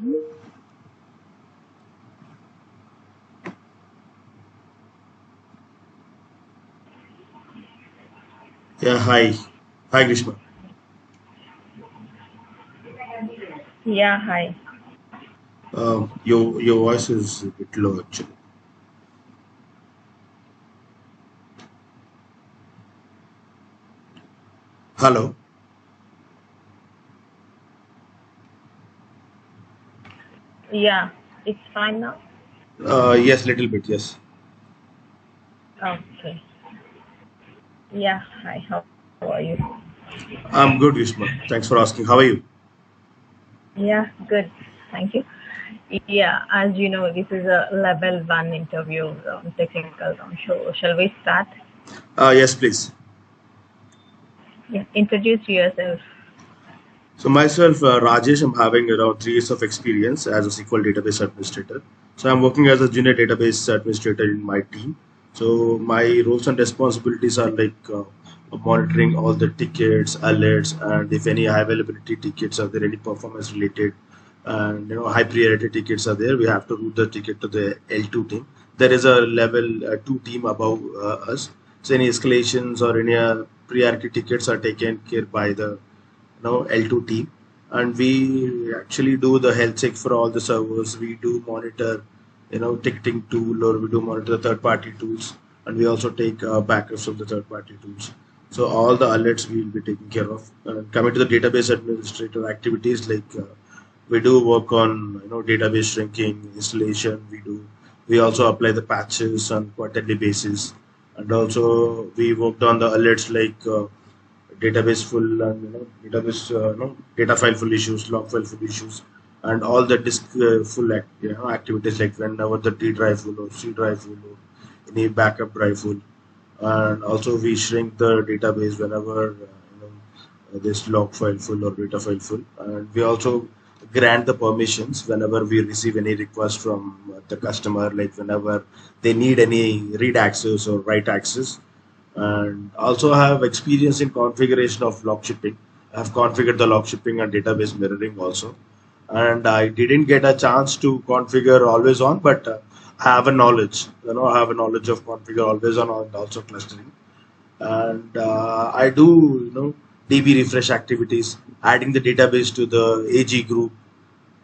Yeah, hi. Hi, Grishma. Yeah, hi. Your voice is a bit low actually. Hello. Yeah, it's fine now. Yes, little bit. Yes, Okay. Yeah, hi. How are you? I'm good, Grishma. Thanks for asking. How are you? Yeah, good. Thank you. Yeah, as you know, this is a level one interview, technical round. So, shall we start? Yes, please. Yeah, introduce yourself. So myself, Rajesh, I'm having around 3 years of experience as a SQL database administrator. So I'm working as a junior database administrator in my team. So my roles and responsibilities are like monitoring all the tickets, alerts, and if any high availability tickets are there, any performance related, and high priority tickets are there, we have to route the ticket to the L2 team. There is a level 2 team above us. So any escalations or any priority tickets are taken care by the L2 team, and we actually do the health check for all the servers. We do monitor ticketing tool, or we do monitor the third party tools, and we also take backups of the third party tools. So all the alerts we will be taking care of. Coming to the database administrative activities, like we do work on database shrinking, installation. We also apply the patches on quarterly basis, and also we worked on the alerts like database full, and database data file full issues, log file full issues, and all the disk full activities, like whenever the D drive full or C drive full or any backup drive full. And also we shrink the database whenever this log file full or data file full. And we also grant the permissions whenever we receive any request from the customer, like whenever they need any read access or write access. And also I have experience in configuration of log shipping. I have configured the log shipping and database mirroring also. And I didn't get a chance to configure always on, but I have a knowledge. I have a knowledge of configure always on and also clustering. And I do DB refresh activities, adding the database to the AG group,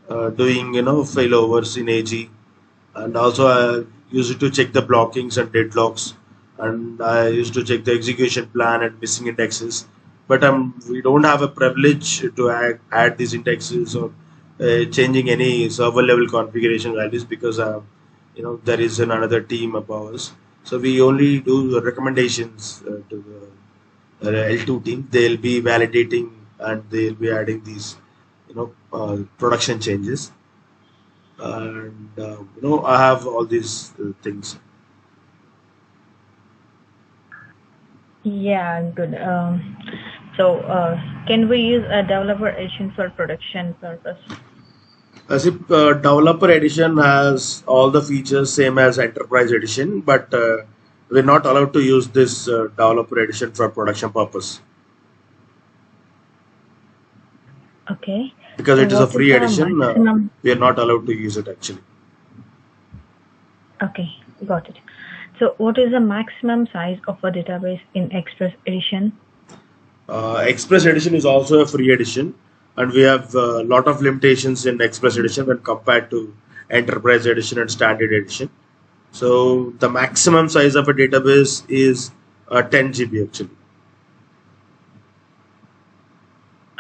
doing failovers in AG, and also I used to check the blockings and deadlocks, and I used to check the execution plan and missing indexes. But we don't have a privilege to add these indexes or changing any server level configuration values, because there is another team above us. So we only do the recommendations to the L2 team. They'll be validating and they'll be adding these production changes. And I have all these things. Yeah, good. So, can we use a developer edition for production purpose? As if developer edition has all the features same as enterprise edition, but we're not allowed to use this developer edition for production purpose, Okay. because So, it is a what is free the edition. maximum? We are not allowed to use it actually. Okay, got it. So, what is the maximum size of a database in Express Edition? Express edition is also a free edition, and we have a lot of limitations in express edition when compared to enterprise edition and standard edition. So the maximum size of a database is 10 GB actually.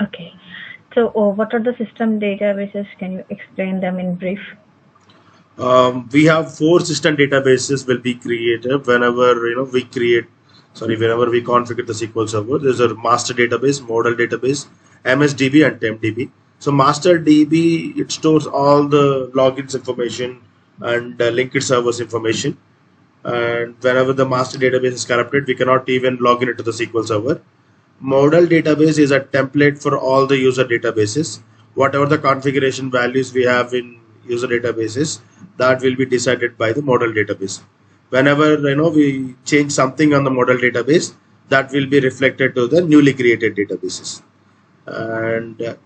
Okay. So, what are the system databases? Can you explain them in brief? We have 4 system databases will be created whenever whenever we configure the SQL server. There's a master database, model database, MSDB, and TempDB. So master DB, it stores all the logins information and linked servers information. And whenever the master database is corrupted, we cannot even log in into the SQL server. Model database is a template for all the user databases. Whatever the configuration values we have in user databases, that will be decided by the model database. Whenever we change something on the model database, that will be reflected to the newly created databases. And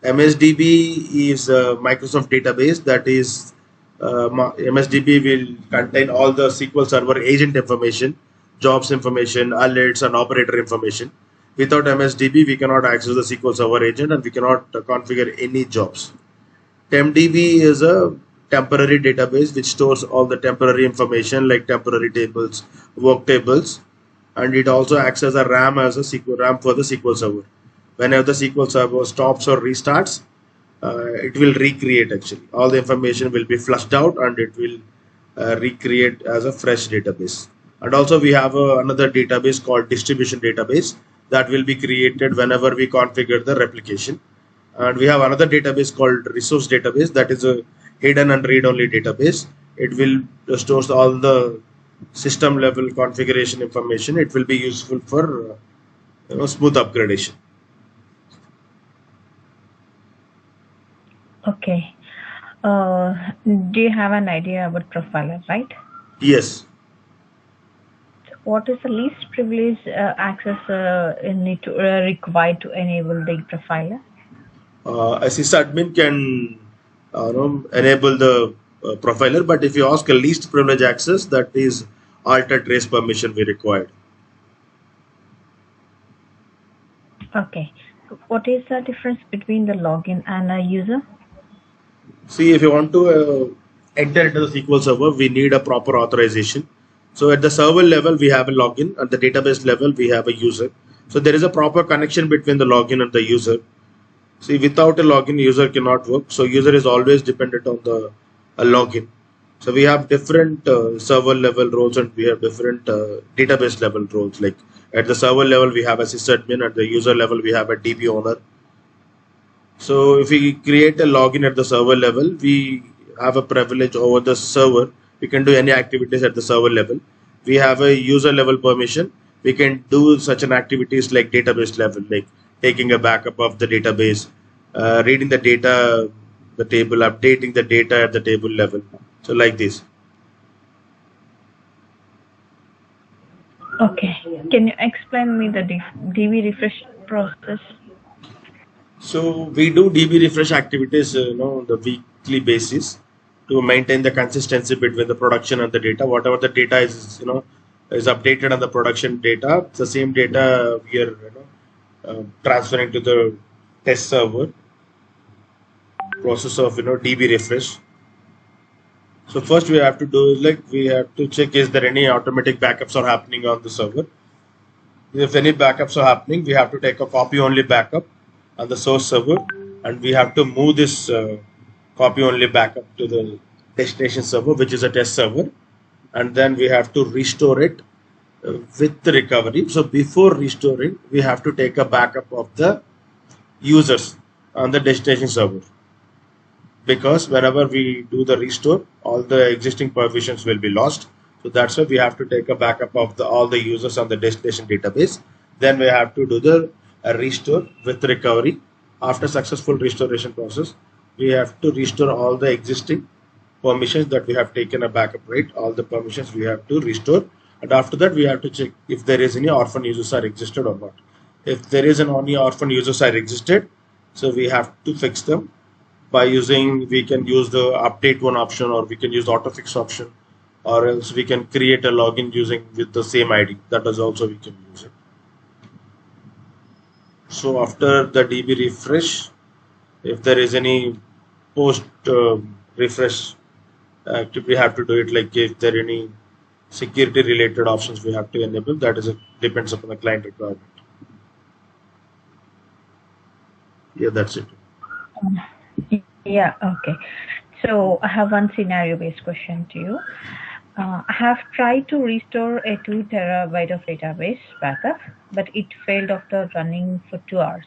MSDB is a Microsoft database that is MSDB will contain all the SQL Server agent information, jobs information, alerts, and operator information. Without MSDB, we cannot access the SQL Server agent and we cannot configure any jobs. TempDB is a temporary database which stores all the temporary information like temporary tables, work tables, and it also acts as a RAM as a SQL RAM for the SQL Server. Whenever the SQL Server stops or restarts, it will recreate actually. All the information will be flushed out and it will recreate as a fresh database. And also we have another database called distribution database that will be created whenever we configure the replication. And we have another database called resource database that is a hidden and read-only database. It will stores all the system level configuration information. It will be useful for smooth upgradation. Okay. Do you have an idea about profiler, right? Yes. What is the least privileged access required to enable the profiler? A sysadmin can enable the profiler, but if you ask a least privilege access, that is alter trace permission we required. Okay. What is the difference between the login and a user? See, if you want to enter into the SQL Server, we need a proper authorization. So at the server level, we have a login. At the database level, we have a user. So there is a proper connection between the login and the user. See, without a login, user cannot work. So user is always dependent on the login. So we have different server level roles and we have different database level roles. Like at the server level, we have a sysadmin. At the user level, we have a DB owner. So if we create a login at the server level, we have a privilege over the server. We can do any activities at the server level. We have a user level permission. We can do such an activities like database level, like taking a backup of the database, reading the data, the table, updating the data at the table level. So like this. Okay. Can you explain me the DB refresh process? So we do DB refresh activities, on the weekly basis to maintain the consistency between the production and the data. Whatever the data is, is updated on the production data. The same data we are, transferring to the test server. Process of DB refresh. So first we have to do is like we have to check is there any automatic backups are happening on the server. If any backups are happening, we have to take a copy only backup on the source server and we have to move this copy only backup to the destination server, which is a test server, and then we have to restore it with the recovery. So before restoring, we have to take a backup of the users on the destination server, because whenever we do the restore, all the existing permissions will be lost. So that's why we have to take a backup of all the users on the destination database. Then we have to do the restore with recovery. After successful restoration process, we have to restore all the existing permissions that we have taken a backup, right? All the permissions we have to restore, and after that we have to check if there is any orphan users are existed or not. If there is any orphan users are existed, so we have to fix them by using, we can use the update one option, or we can use the autofix option, or else we can create a login using with the same ID. That is also we can use it. So after the DB refresh, if there is any post refresh we have to do it, like if there are any security related options we have to enable. That is depends upon the client requirement. Yeah, that's it. Yeah, okay. So I have one scenario based question to you. I have tried to restore a 2 terabyte of database backup, but it failed after running for 2 hours.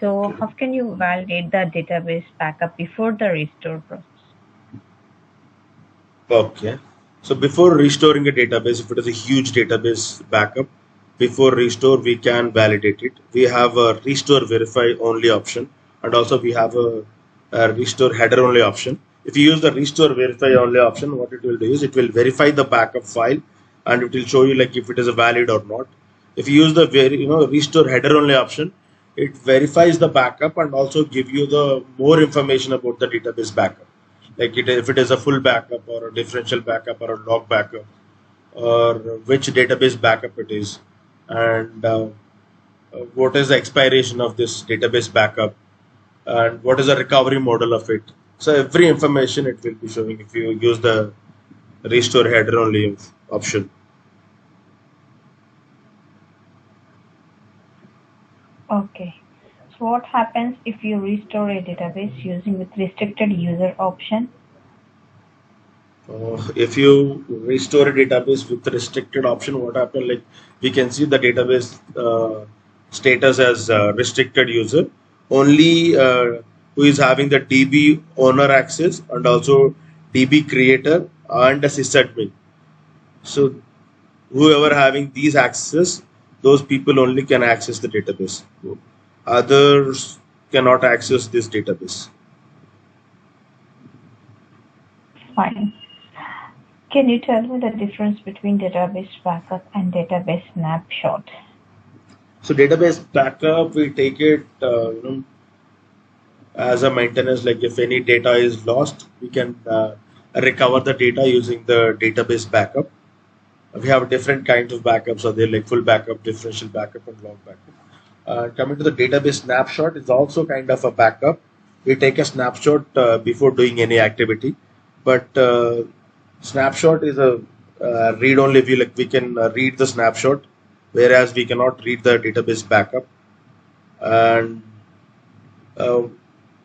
So how can you validate that database backup before the restore process? Okay. So before restoring a database, if it is a huge database backup, before restore, we can validate it. We have a restore verify only option, and also we have a restore header only option. If you use the restore verify only option, what it will do is it will verify the backup file and it will show you like if it is a valid or not. If you use the restore header only option, it verifies the backup and also give you the more information about the database backup. Like if it is a full backup or a differential backup or a log backup, or which database backup it is, and what is the expiration of this database backup, and what is the recovery model of it. So every information it will be showing if you use the restore header only option. Okay. So what happens if you restore a database using with restricted user option? If you restore a database with restricted option, what happens? Like we can see the database status as restricted user. Only who is having the DB owner access and also DB creator and the sysadmin. So whoever having these access, those people only can access the database. Others cannot access this database. Fine. Can you tell me the difference between database backup and database snapshot? So database backup, we take it as a maintenance. Like if any data is lost, we can recover the data using the database backup. We have different kinds of backups. So they're like full backup, differential backup, and log backup. Coming to the database snapshot, it's also kind of a backup. We take a snapshot before doing any activity, but snapshot is a read-only view. Like we can read the snapshot, whereas we cannot read the database backup. And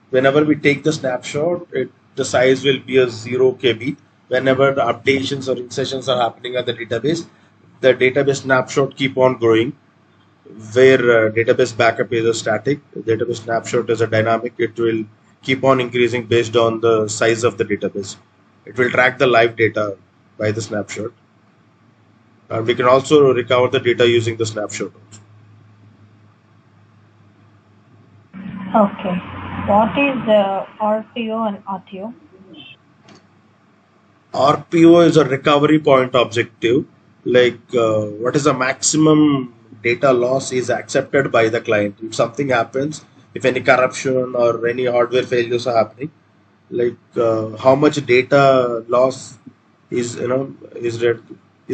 whenever we take the snapshot, the size will be a 0 KB. Whenever the updations or insertions are happening at the database snapshot keep on growing. Where database backup is a static, database snapshot is a dynamic. It will keep on increasing based on the size of the database. It will track the live data by the snapshot. We can also recover the data using the snapshot. Okay. What is RPO and RTO? RPO is a recovery point objective. Like what is the maximum data loss is accepted by the client. If something happens, if any corruption or any hardware failures are happening, like how much data loss is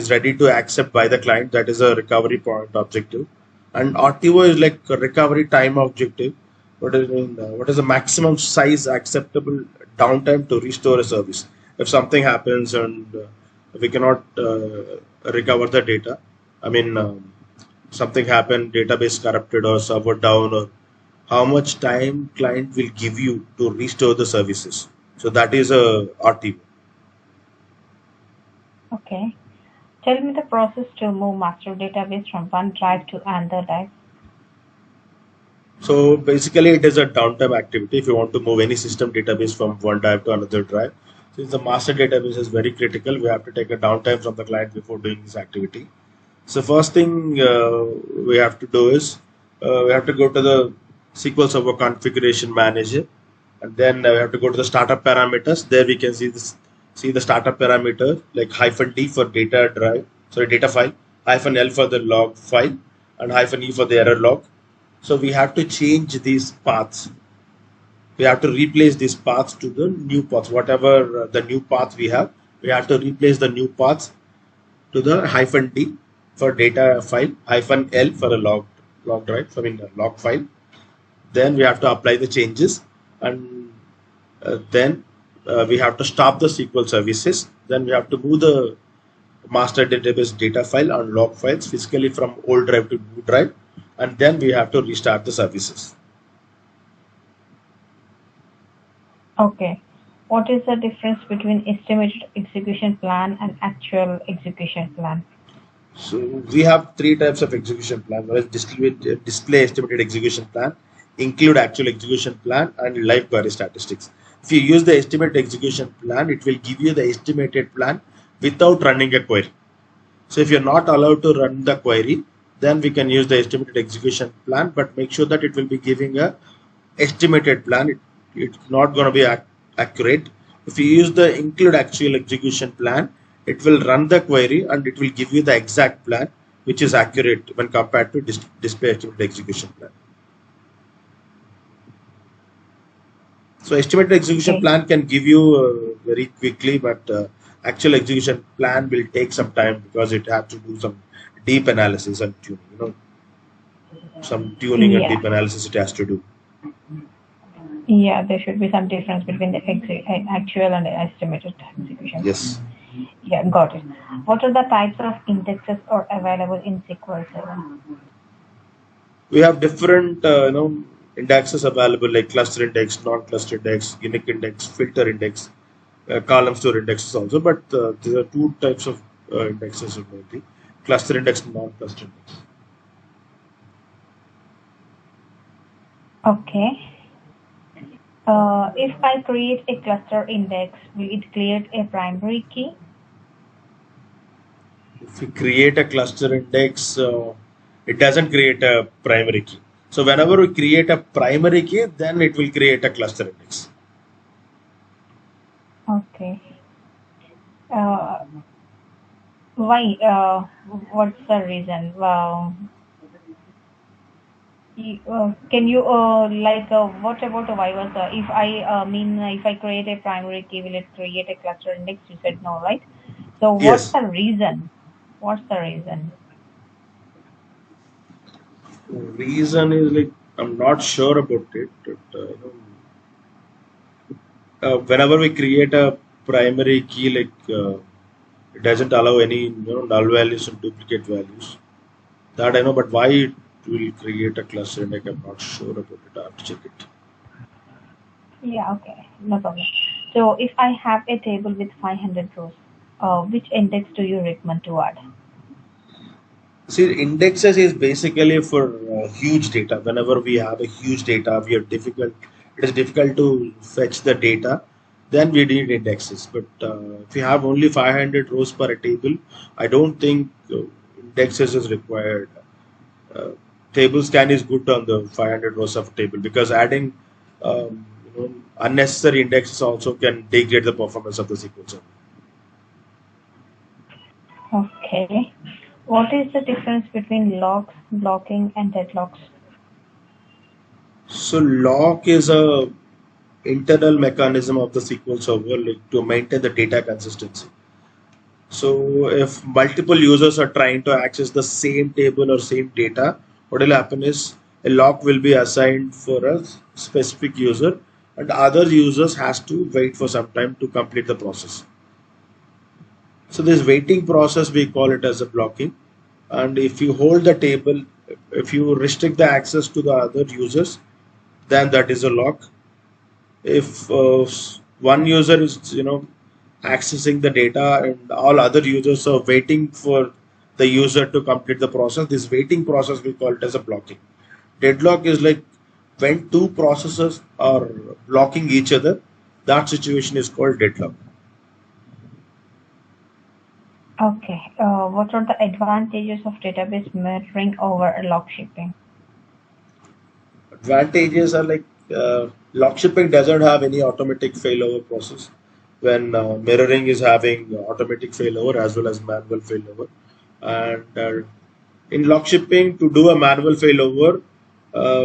ready to accept by the client, that is a recovery point objective. And RTO is like a recovery time objective. What is the maximum size acceptable downtime to restore a service? If something happens and we cannot recover the data, something happened, database corrupted or server down, or how much time client will give you to restore the services. So that is a RTO. Okay. Tell me the process to move master database from one drive to another drive. So basically it is a downtime activity if you want to move any system database from one drive to another drive. Since the master database is very critical, we have to take a downtime from the client before doing this activity. So first thing we have to do is we have to go to the SQL Server Configuration Manager, and then we have to go to the startup parameters. There we can see the startup parameter like -d for data file, -l for the log file, and -e for the error log. So we have to change these paths. We have to replace these paths to the new paths. Whatever the new path we have, we have to replace the new paths to the -d for data file, -l for a log drive, log file. Then we have to apply the changes, and then we have to stop the SQL services. Then we have to move the master database data file and log files physically from old drive to new drive, and then we have to restart the services. Okay. What is the difference between estimated execution plan and actual execution plan? So we have three types of execution plan. One is display estimated execution plan, include actual execution plan, and live query statistics. If you use the estimated execution plan, it will give you the estimated plan without running a query. So if you're not allowed to run the query, then we can use the estimated execution plan, but make sure that it will be giving a estimated plan. It's not going to be accurate. If you use the include actual execution plan, it will run the query and it will give you the exact plan, which is accurate when compared to display estimated execution plan. So estimated execution Okay. plan can give you very quickly, but actual execution plan will take some time because it has to do some deep analysis and tuning. Some tuning and Yeah. deep analysis it has to do. Yeah, there should be some difference between the actual and estimated execution plan. Yes. Yeah, got it. What are the types of indexes are available in SQL Server? We have different indexes available like cluster index, non-cluster index, unique index, filter index, column store indexes also. But there are two types of indexes mainly: cluster index and non-cluster index. Okay. If I create a cluster index, will it create a primary key? If we create a cluster index, it doesn't create a primary key. So whenever we create a primary key, then it will create a cluster index. Okay. Uh, why? What's the reason? Can you what about the why versa? If if I create a primary key, will it create a cluster index? You said no, right? So what's Yes. the reason? What's the reason? Reason is like I'm not sure about it. But, whenever we create a primary key, it doesn't allow any null values and duplicate values. That I know, but why it will create a cluster index, I'm not sure about it. I have to check it. Yeah, okay, no problem. So if I have a table with 500 rows, which index do you recommend to add? See, indexes is basically for huge data. Whenever we have a huge data, it is difficult to fetch the data. Then we need indexes. But if you have only 500 rows per table, I don't think indexes is required. Uh, Table scan is good on the 500 rows of table because adding unnecessary indexes also can degrade the performance of the SQL server. Okay. What is the difference between logs, blocking, and deadlocks? So lock is a internal mechanism of the SQL server to maintain the data consistency. So if multiple users are trying to access the same table or same data, what will happen is a lock will be assigned for a specific user and other users has to wait for some time to complete the process. So this waiting process, we call it as a blocking. And if you hold the table, if you restrict the access to the other users, then that is a lock. If one user is accessing the data and all other users are waiting for the user to complete the process, this waiting process we call it as a blocking. Deadlock is like when two processes are blocking each other, that situation is called deadlock. Okay. What are the advantages of database mirroring over log shipping? Advantages are like lock shipping doesn't have any automatic failover process, when mirroring is having automatic failover as well as manual failover. And in lock shipping, to do a manual failover,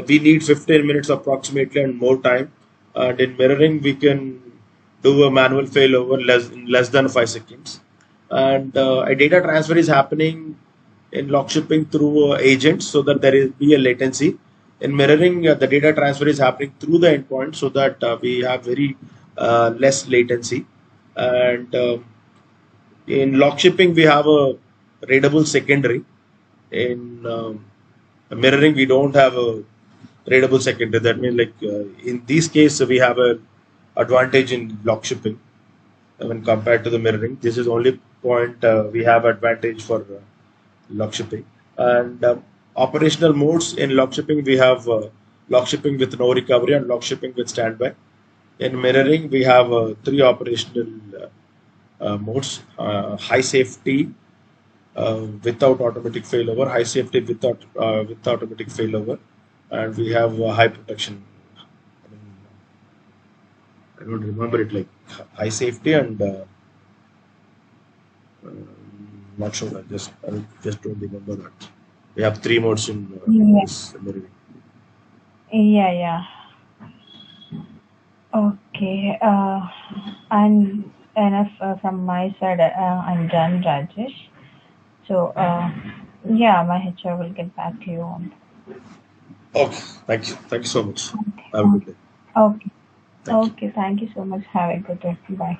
we need 15 minutes approximately and more time. And in mirroring, we can do a manual failover in less than 5 seconds. And a data transfer is happening in lock shipping through agents so that there is be a latency. In mirroring, the data transfer is happening through the endpoint so that we have very less latency. And in lock shipping, we have a readable secondary. In mirroring, we don't have a readable secondary. That means, in this case, we have a advantage in lock shipping when compared to the mirroring. This is only point we have advantage for lock shipping. And operational modes in lock shipping, we have lock shipping with no recovery and lock shipping with standby. In mirroring, we have three operational modes: high safety, without automatic failover, high safety with automatic failover, and we have high protection. I don't remember it, like high safety and not sure. I just don't remember that. We have three modes in Yeah, this mirroring. yeah, yeah. Okay. I'm enough from my side. I'm done, Rajesh. So, yeah, my HR will get back to you on. Okay, thank you. Thank you so much. Okay. Have a good day. Okay. Thank you. Okay. Thank you so much. Have a good day. Bye.